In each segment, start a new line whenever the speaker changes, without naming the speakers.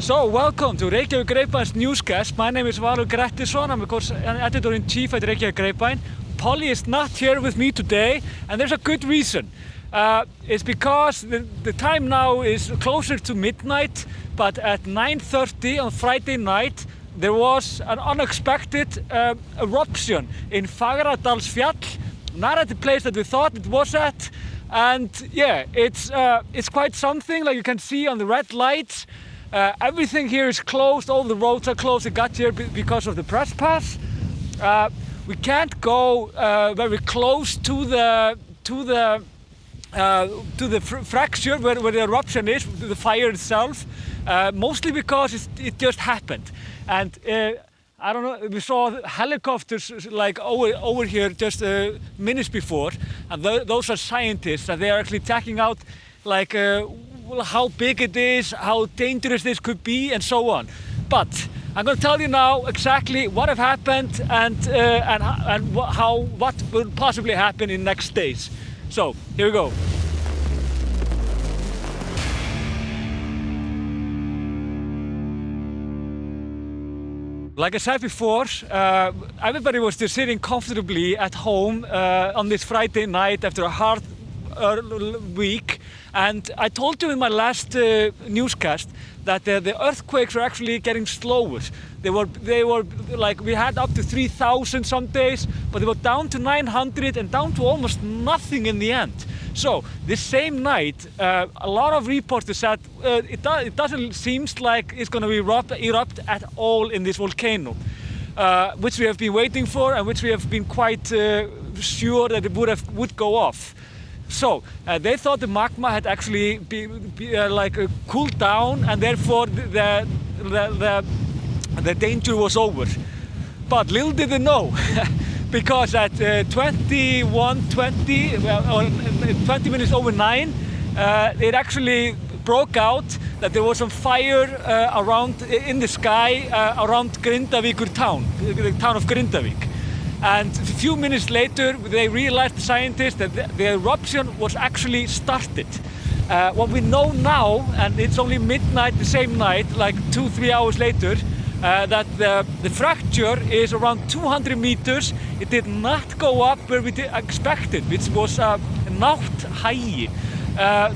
So, welcome to Reykjavík Grapevines newscast. My name is Valur Grettisson. I'm of course an editor-in-chief at Reykjavík Grapevine. Polly is not here with me today, and there's a good reason. It's because the time now is closer to midnight, but at 9:30 on Friday night, there was an unexpected eruption in Fagradalsfjall, not at the place that we thought it was at. And yeah, it's quite something, like you can see on the red lights. Everything here is closed, all the roads are closed. It got here because of the press pass. We can't go very close to the fracture where the eruption is, the fire itself, mostly because it just happened. And I don't know, we saw helicopters like over here just minutes before, and those are scientists, and they are actually checking out like how big it is, how dangerous this could be, and so on. But I'm going to tell you now exactly what have happened and what will possibly happen in next days. So here we go. Like I said before, everybody was just sitting comfortably at home on this Friday night after a hard week. And I told you in my last newscast that the earthquakes were actually getting slower. They were like, we had up to 3,000 some days, but they were down to 900 and down to almost nothing in the end. So this same night, a lot of reporters said it doesn't seem like it's going to erupt at all in this volcano, which we have been waiting for and which we have been quite sure that it would go off. So they thought the magma had actually cooled down, and therefore the danger was over. But little did they know, because at 21:20, or 20 minutes over 9, it actually broke out that there was some fire around in the sky around Grindavíkur town, the town of Grindavík. And a few minutes later, they realized, the scientists, that the eruption was actually started. What we know now, and it's only midnight the same night, like 2-3 hours later, that the fracture is around 200 meters. It did not go up where we expected, which was Nátthagi.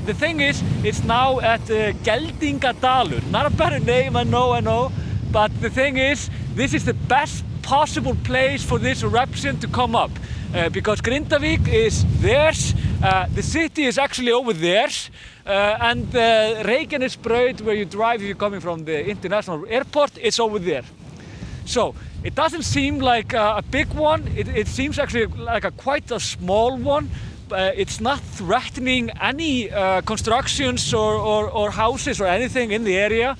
The thing is, it's now at Geldingadalur. Not a better name, I know, but the thing is, this is the best possible place for this eruption to come up, because Grindavík is theirs, the city is actually over there, and Reykjanesbraut, where you drive if you're coming from the international airport, is over there. So it doesn't seem like a big one. It seems actually like quite a small one. It's not threatening any constructions or houses or anything in the area,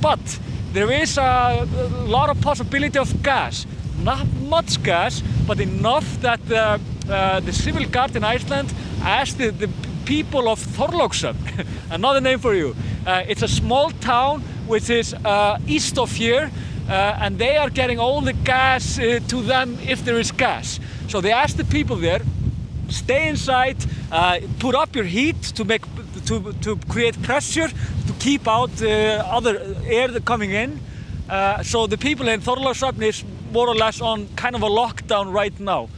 but there is a lot of possibility of gas. Not much gas, but enough that the Civil Guard in Iceland asked the people of Þorlákshöfn, another name for you. It's a small town which is east of here, and they are getting all the gas to them if there is gas. So they asked the people there, stay inside, put up your heat to create pressure, to keep out other air coming in. So the people in Þorlákshöfn is more or less on kind of a lockdown right now.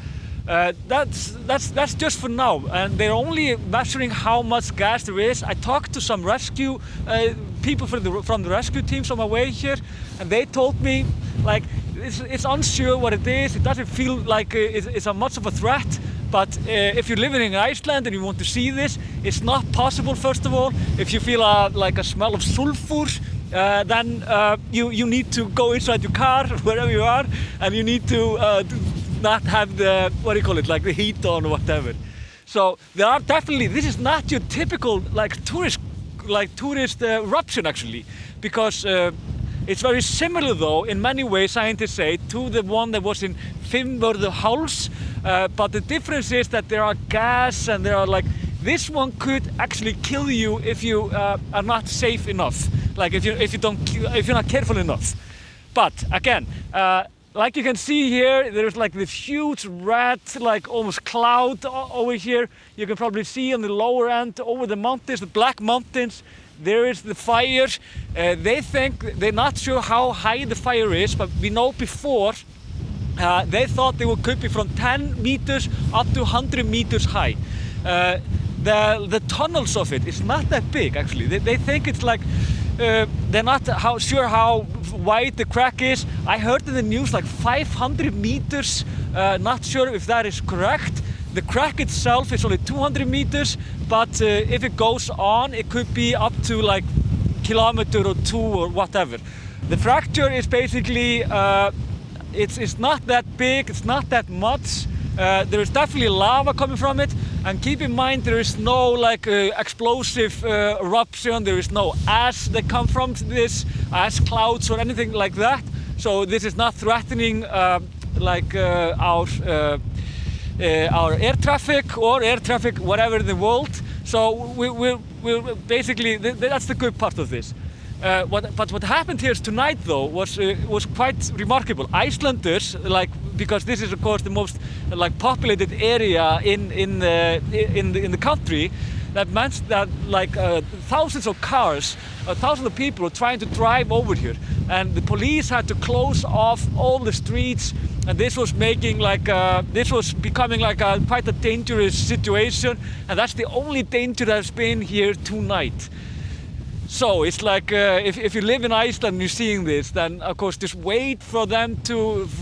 That's just for now, and they're only measuring how much gas there is. I talked to some rescue people from the rescue teams on my way here, and they told me like it's unsure what it is. It doesn't feel like it's a much of a threat. But if you're living in Iceland and you want to see this, it's not possible, first of all. If you feel like a smell of sulfur, then you need to go inside your car, wherever you are, and you need to not have the, what do you call it, like the heat on or whatever. So there are definitely, this is not your typical tourist eruption actually, because it's very similar though, in many ways, scientists say, to the one that was in Fimmvörðuháls. But the difference is that there are gas, and there are this one could actually kill you if you are not safe enough, like if you're not careful enough. But again, like you can see here, there's this huge red, almost cloud over here. You can probably see on the lower end over the mountains, the Black Mountains. there is the fire. They think, they're not sure how high the fire is, but we know before they thought they could be from 10 meters up to 100 meters high. The tunnels of it is not that big actually. They think it's like, they're not sure how wide the crack is. I heard in the news like 500 meters, not sure if that is correct. The crack itself is only 200 meters, but if it goes on, it could be up to like kilometer or two or whatever. The fracture is basically, it's not that big, it's not that much. There is definitely lava coming from it, and keep in mind there is no like explosive eruption, there is no ash that come from this, ash clouds or anything like that. So this is not threatening like our air traffic or air traffic whatever in the world. So we're basically, that's the good part of this. But what happened here tonight though was quite remarkable. Icelanders, like, because this is of course the most like populated area in the country, that meant that like thousands of cars, thousands of people were trying to drive over here, and the police had to close off all the streets, and this was making like this was becoming like quite a dangerous situation, and that's the only danger that's been here tonight. So it's like if you live in Iceland and you're seeing this, then of course just wait for them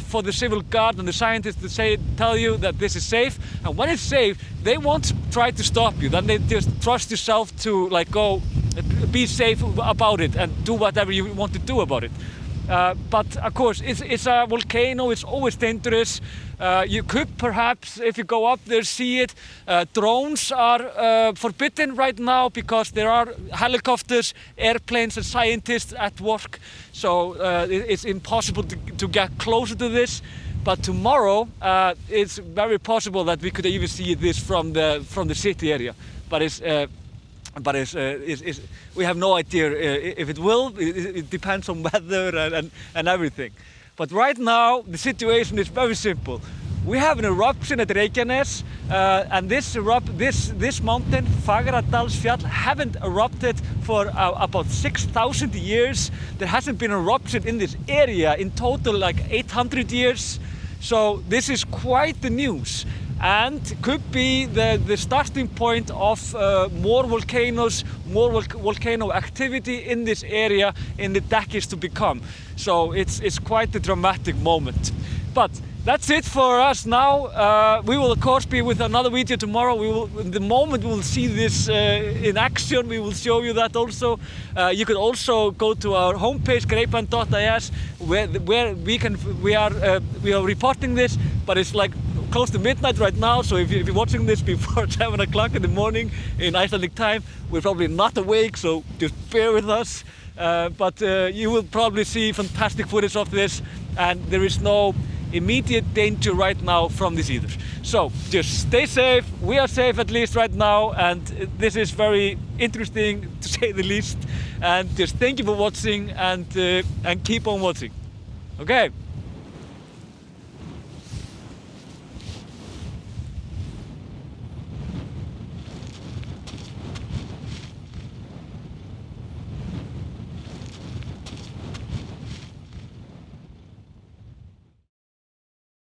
for the civil guard and the scientists to tell you that this is safe. And when it's safe, they won't try to stop you. Then they just trust yourself to like go, be safe about it and do whatever you want to do about it. But of course, it's a volcano. It's always dangerous. You could perhaps, if you go up there, see it. Drones are forbidden right now because there are helicopters, airplanes, and scientists at work. So it's impossible to get closer to this. But tomorrow, it's very possible that we could even see this from the city area. But we have no idea if it will. It depends on weather and everything. But right now, the situation is very simple. We have an eruption at Reykjanes, and this mountain, Fagradalsfjall, haven't erupted for about 6,000 years. There hasn't been an eruption in this area in total like 800 years. So this is quite the news, and could be the starting point of more volcanoes, more volcano activity in this area in the decades to become. So it's quite a dramatic moment. But that's it for us now. We will of course be with another video tomorrow. The moment we will see this in action, we will show you that also. You can also go to our homepage, greipland.is, where we are reporting this, but it's like close to midnight right now, so if you're watching this before 7 o'clock in the morning in Icelandic time, we're probably not awake, so just bear with us. But you will probably see fantastic footage of this, and there is no immediate danger right now from this either. So just stay safe. We are safe at least right now, and this is very interesting to say the least. And just thank you for watching, and keep on watching. Okay.